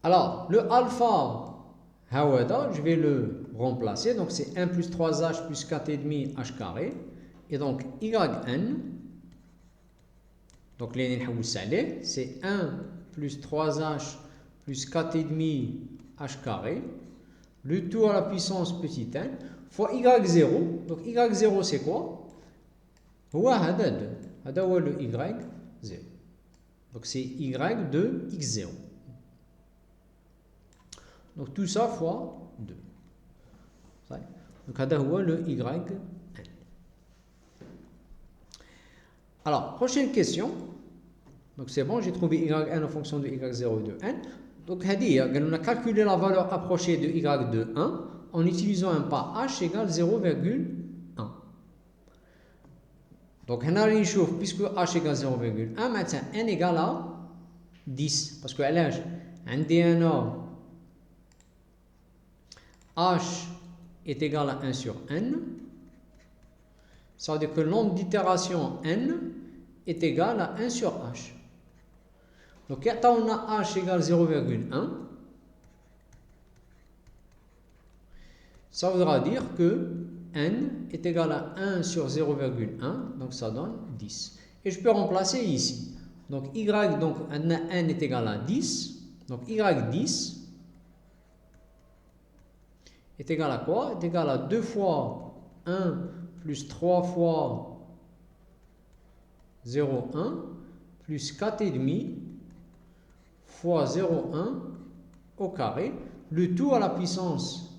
Alors, le alpha, je vais le remplacer. Donc, c'est 1 plus 3h plus 4,5 h carré. Et donc, yn, donc c'est 1 plus 3h plus 4,5 h carré. Le tout à la puissance petit n fois y0. Donc, y0, c'est quoi? هذا هو le y0. Donc, c'est y de x0. Donc, tout ça fois 2. Donc, هذا هو le yn. Alors, prochaine question. Donc, c'est bon, j'ai trouvé yn en fonction de y0 de n. Donc, on a calculé la valeur approchée de y de 1 en utilisant un pas h égale 0,1. Donc, on a une puisque h égale 0,1, maintenant n égale à 10. Parce que h est égal à 1 sur n. Ça veut dire que le nombre d'itérations n est égal à 1 sur h. Donc, quand on a h égale 0,1, ça voudra dire que n est égal à 1 sur 0,1, donc ça donne 10. Et je peux remplacer ici. Donc, donc n est égal à 10. Donc, y10 est égal à quoi? Est égal à 2 fois 1 plus 3 fois 0,1 plus 4,5 fois 0,1 au carré, le tout à la puissance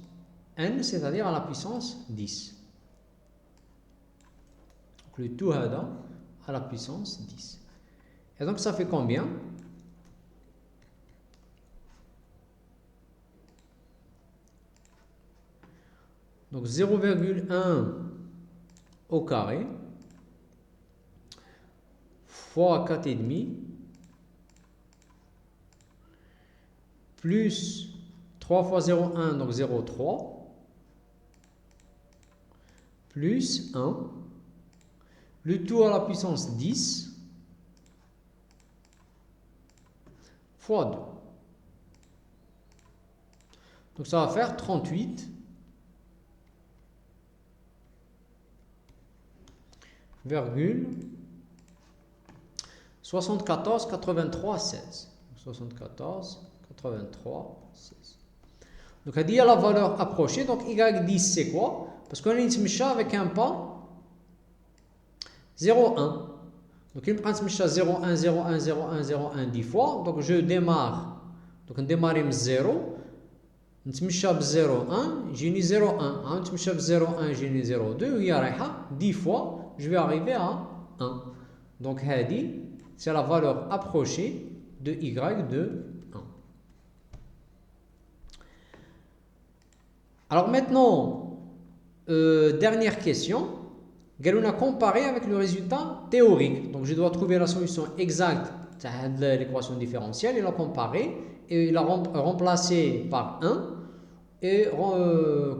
n, c'est-à-dire à la puissance 10. Donc, le tout à la puissance 10. Et donc, ça fait combien? Donc, 0,1 au carré fois 4,5 plus 3 fois 0,1, donc 0,3 plus 1, le tout à la puissance 10 fois 2. Donc, ça va faire 38 virgule 74 83 16. 74 83 16. Donc, il y a la valeur approchée. Donc, y10, c'est quoi? Parce qu'on est avec un pas 0,1. Donc, il me prend 0,1, 0,1, 0,1, 0,1 10 fois. Donc, je démarre. Donc, on démarre avec 0. On se met 0,1, j'ai 0,1. On se met 0,1, j'ai 0,2. Il y a 10 fois, je vais arriver à 1. Donc, c'est la valeur approchée de y de 1. Alors maintenant, dernière question. On a comparé avec le résultat théorique. Donc, je dois trouver la solution exacte de l'équation différentielle et la comparer et la remplacer par 1 et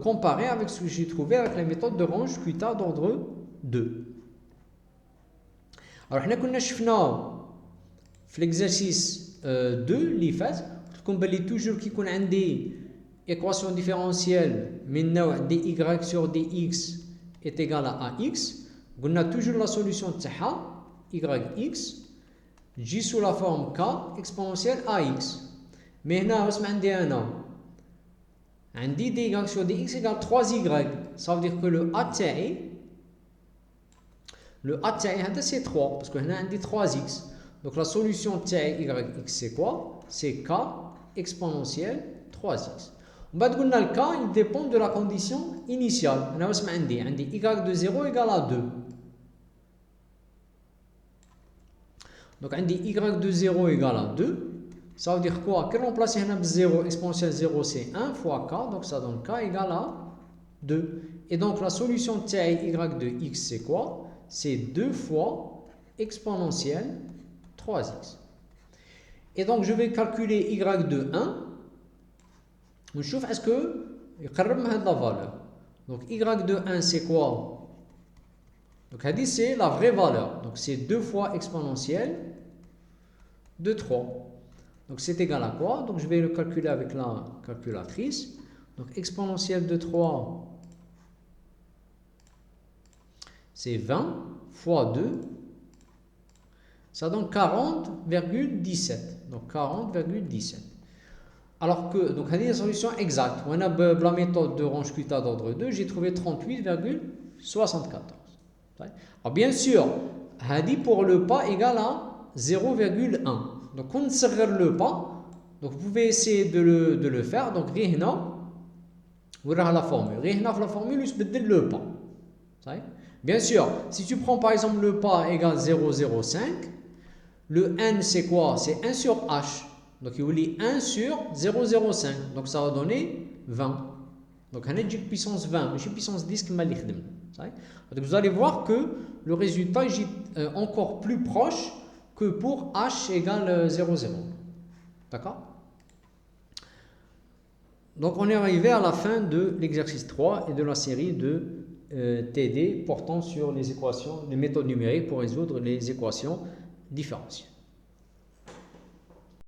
comparer avec ce que j'ai trouvé avec la méthode de Range-Kuita d'ordre 2. Alors, on a شفنا في l'exercice 2 اللي فات قلت لكم بلي toujours كيكون عندي équation différentielle من نوع dy sur dx est égal à ax. On a toujours la solution تاعها yx تجي sous la forme k exponentielle ax. Mais هنا واش عندي انا عندي dy sur dx égale 3y. Ça veut dire que le a تاعي هذا c'est 3 parce que هنا عندي 3x. Donc la solution تاعي yx c'est quoi? C'est k exponentielle 3x. On va dire que le k il dépend de la condition initiale. On a عندي y de 0 égale à 2. Donc عندي y de 0 égale à 2. Ça veut dire quoi? Quand on place هنا 0 exponentielle 0 c'est 1 fois k. Donc ça donne k égale à 2. Et donc la solution تاعي y de x c'est quoi? C'est 2 fois exponentielle 3x. Et donc je vais calculer y de 1. ونشوف est-ce que يقرب من هذه la valeur. Donc y de 1 c'est quoi? Donc c'est la vraie valeur. Donc c'est 2 fois exponentielle de 3. Donc c'est égal à quoi? Donc je vais le calculer avec la calculatrice. Donc exponentielle de 3, c'est 20 fois 2. Ça donne 40,17. Donc 40,17. Alors que, donc, c'est la solution exacte. On a la méthode de Ronch-Cuttat d'ordre 2, j'ai trouvé 38,74. Alors, bien sûr, pour le pas égal à 0,1. Donc, on serre le pas. Donc, vous pouvez essayer de le faire. Donc, vous aurez la formule. La formule, je vais le pas. Bien sûr, si tu prends par exemple le pas égal 0,05, le n c'est quoi? C'est 1 sur h. Donc il vous lit 1 sur 0,05. Donc ça va donner 20. Donc on a puissance 20, mais puissance 10 qui m'a dit. Donc vous allez voir que le résultat est encore plus proche que pour h égale 0,0. D'accord? Donc on est arrivé à la fin de l'exercice 3 et de la série de TD portant sur les équations, les méthodes numériques pour résoudre les équations différentielles.